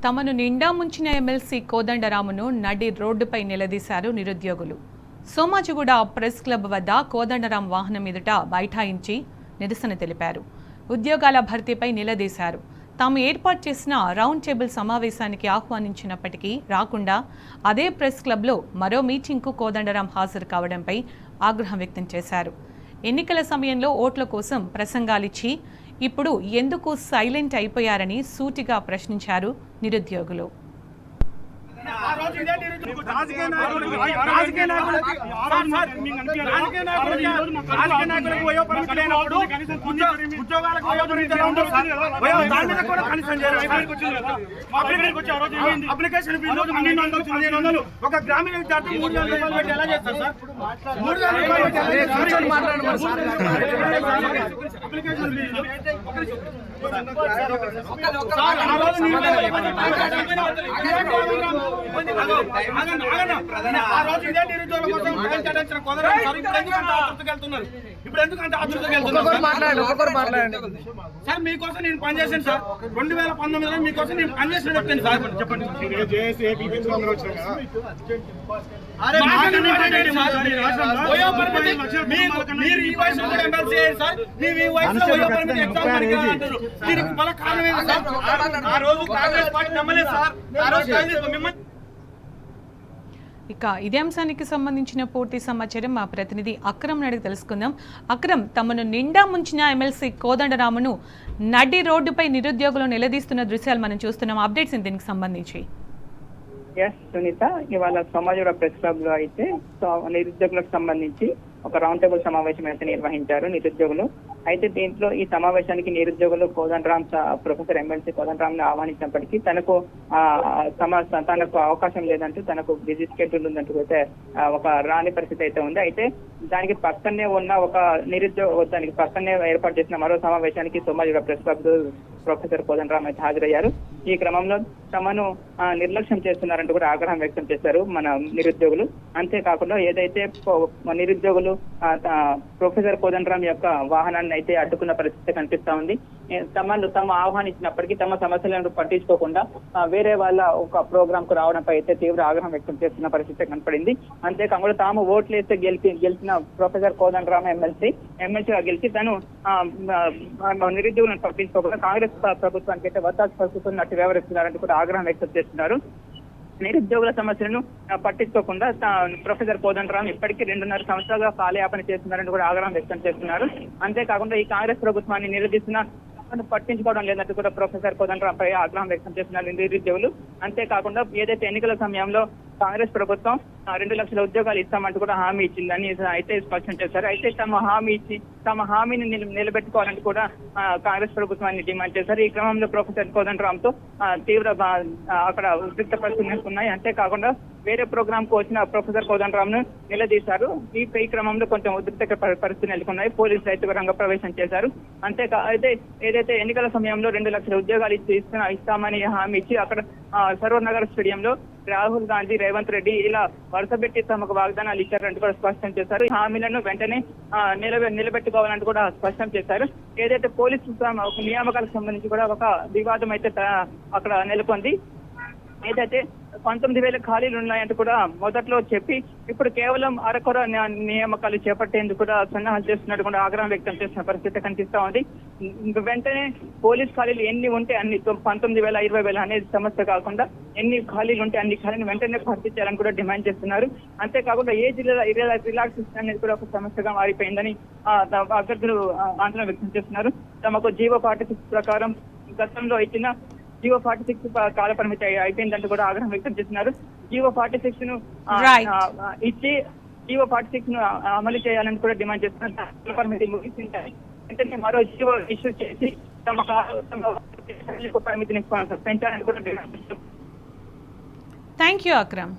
తమను నిండా ముంచిన ఎమ్మెల్సీ కోదండరామును నడి రోడ్డుపై నిలదీశారు నిరుద్యోగులు. సోమాజిగూడ ప్రెస్ క్లబ్ వద్ద కోదండరాం వాహనం ఎదుట బైఠాయించి నిరసన తెలిపారు. ఉద్యోగాల భర్తీపై నిలదీశారు. తాము ఏర్పాటు చేసిన రౌండ్ టేబుల్ సమావేశానికి ఆహ్వానించినప్పటికీ రాకుండా అదే ప్రెస్ క్లబ్లో మరో మీటింగ్కు కోదండరాం హాజరు కావడంపై ఆగ్రహం వ్యక్తం చేశారు. ఎన్నికల సమయంలో ఓట్ల కోసం ప్రసంగాలిచ్చి ఇప్పుడు ఎందుకు సైలెంట్ అయిపోయారని సూటిగా ప్రశ్నించారు నిరుద్యోగులు. ఒక గ్రామీణ విద్యార్థి 3,000 రూపాయలు పెట్టి ఎలా చేస్తారు సార్? 3,000 రూపాయలు ఇప్పుడు ఎందుకంటే సార్ మీకోసం నేను పనిచేసాను సార్. 2019లో మీకోసం నేను పనిచేసిన వ్యక్తిని సార్. చెప్పండి. మీరు ఈ వయసులో కూడా ఎమ్మెల్సీ అయ్యారు సార్. మీరు ఈ వయసులో వయోపరిమితి ఎగ్జామ్ అంటారు. దీనికి బల కారణం ఏంటి సార్? ఆ రోజు కాంగ్రెస్ పార్టీ నమ్మలేదు సార్. ఆ రోజు మిమ్మల్ని ఇక ఇదే అంశానికి సంబంధించిన పూర్తి సమాచారం మా ప్రతినిధి అక్రమ్ అడిగి తెలుసుకుందాం. అక్రమ్, తమను నిండా ముంచిన ఎమ్మెల్సీ కోదండరామును నడి రోడ్డుపై నిరుద్యోగులు నిలదీస్తున్న దృశ్యాలు మనం చూస్తున్నాం. అప్డేట్స్ దీనికి సంబంధించి. సునీత, ఇవాళ సోమాజిగూడ ప్రెస్ క్లబ్ లో అయితే నిరుద్యోగులకు సంబంధించి ఒక రౌండ్ టేబుల్ సమావేశం అయితే నిర్వహించారు నిరుద్యోగులు. అయితే దీంట్లో ఈ సమావేశానికి నిరుద్యోగులు కోదండరాం ప్రొఫెసర్ ఎమ్మెల్సీ కోదండరాం ని ఆహ్వానించినప్పటికీ తనకు అవకాశం లేదంటూ తనకు బిజీ స్కెడ్యూల్ ఉందంటూ అయితే ఒక రాని పరిస్థితి అయితే ఉంది. అయితే దానికి పక్కనే ఉన్న ఒక దానికి పక్కనే ఏర్పాటు చేసిన మరో సమావేశానికి Somajiguda press club professor Kodandaram అయితే హాజరయ్యారు. ఈ క్రమంలో తమను నిర్లక్ష్యం చేస్తున్నారంటూ కూడా ఆగ్రహం వ్యక్తం చేశారు మన నిరుద్యోగులు. అంతేకాకుండా ఏదైతే నిరుద్యోగులు ప్రొఫెసర్ కోదండరాం యొక్క వాహనాన్ని అయితే అడ్డుకున్న పరిస్థితి కనిపిస్తా ఉంది. తమ ఆహ్వానించినప్పటికీ తమ సమస్యలను పట్టించుకోకుండా వేరే వాళ్ళ ఒక ప్రోగ్రామ్ కు రావడంపై అయితే తీవ్ర ఆగ్రహం వ్యక్తం చేస్తున్న పరిస్థితి కనపడింది. అంతేకాకుండా తాము ఓట్లు వేస్తే గెలిచిన ప్రొఫెసర్ కోదండరాం ఎమ్మెల్సీగా గెలిచి తను నిరుద్యోగులను పట్టించుకోకుండా కాంగ్రెస్ ప్రభుత్వానికి అయితే వత్తాసు పలుకుతున్నట్టు వ్యవహరిస్తున్నారంటూ కూడా ఆగ్రహం వ్యక్తం చేస్తున్నారు. నిరుద్యోగుల సమస్యలను పట్టించుకోకుండా ప్రొఫెసర్ కోదండరాం ఇప్పటికీ 2.5 సంవత్సరాలుగా కాలయాపన చేస్తున్నారని కూడా ఆగ్రహం వ్యక్తం చేస్తున్నారు. అంతేకాకుండా ఈ కాంగ్రెస్ ప్రభుత్వాన్ని నిలదీస్తున్న పట్టించుకోవడం లేదంటూ కూడా ప్రొఫెసర్ కోదండరాంపై ఆగ్రహం వ్యక్తం చేస్తున్నారు నిరుద్యోగులు. అంతేకాకుండా ఏదైతే ఎన్నికల సమయంలో కాంగ్రెస్ ప్రభుత్వం 2 లక్షల ఉద్యోగాలు ఇస్తామంటూ కూడా హామీ ఇచ్చిందని అయితే స్పష్టం చేశారు. అయితే తమ హామీని నిలబెట్టుకోవాలని కూడా కాంగ్రెస్ ప్రభుత్వాన్ని డిమాండ్ చేశారు. ఈ క్రమంలో ప్రొఫెసర్ కోదండరాంతో తీవ్ర అక్కడ ఉద్రిక్త పరిస్థితులు నెలకొన్నాయి. అంతేకాకుండా వేరే ప్రోగ్రామ్ కు వచ్చిన ప్రొఫెసర్ కోదండరాంను నిలదీశారు. ఈ క్రమంలో కొంచెం ఉద్రిక్త పరిస్థితులు నెలకొన్నాయి. పోలీసులు అయితే రంగప్రవేశం చేశారు. అయితే ఏదైతే ఎన్నికల సమయంలో 2 లక్షల ఉద్యోగాలు ఇస్తామని హామీ ఇచ్చి అక్కడ సరోవర్ నగర్ స్టేడియంలో రాహుల్ గాంధీ, రేవంత్ రెడ్డి ఇలా వరుస పెట్టి తమకు వాగ్దానాలు ఇచ్చారంటూ కూడా స్పష్టం చేశారు. ఈ హామీలను వెంటనే నిలబెట్టుకోవాలంటూ కూడా స్పష్టం చేశారు. ఏదైతే పోలీసు నియామకాలకు సంబంధించి కూడా ఒక వివాదం అయితే అక్కడ నెలకొంది. ఏదైతే 19,000 ఖాళీలు ఉన్నాయంటూ కూడా మొదట్లో చెప్పి ఇప్పుడు కేవలం అరకొర నియామకాలు చేపట్టేందుకు కూడా సన్నాహాలు చేస్తున్నట్టు కూడా ఆగ్రహం వ్యక్తం చేస్తున్న పరిస్థితి కనిపిస్తా ఉంది. వెంటనే పోలీస్ ఖాళీలు ఎన్ని ఉంటే అన్ని 19,000, 20,000 అనేది సమస్య కాకుండా ఎన్ని ఖాళీలు ఉంటే అన్ని ఖాళీలు వెంటనే భర్తీ చేయాలని కూడా డిమాండ్ చేస్తున్నారు. అంతేకాకుండా ఏజ్ రిలాక్సేషన్ అనేది కూడా ఒక సమస్యగా మారిపోయిందని అభ్యర్థులు ఆందోళన వ్యక్తం చేస్తున్నారు. తమకు జీవో 46 ప్రకారం గతంలో ఇచ్చిన జీవో 46 కాల పరిమితి అయిపోయిందంటూ కూడా ఆగ్రహం వ్యక్తం చేస్తున్నారు. జీవో 46 ను ఇచ్చి జీవో 46 ను అమలు చేయాలని కూడా డిమాండ్ చేస్తున్నారు. కాల పరిమితి ముగిసిందని వెంటనే మరో జీవో ఇష్యూ చేసి తమ పరిమితిని పెంచాలని కూడా డిమాండ్ చేస్తున్నారు. Thank you Akram.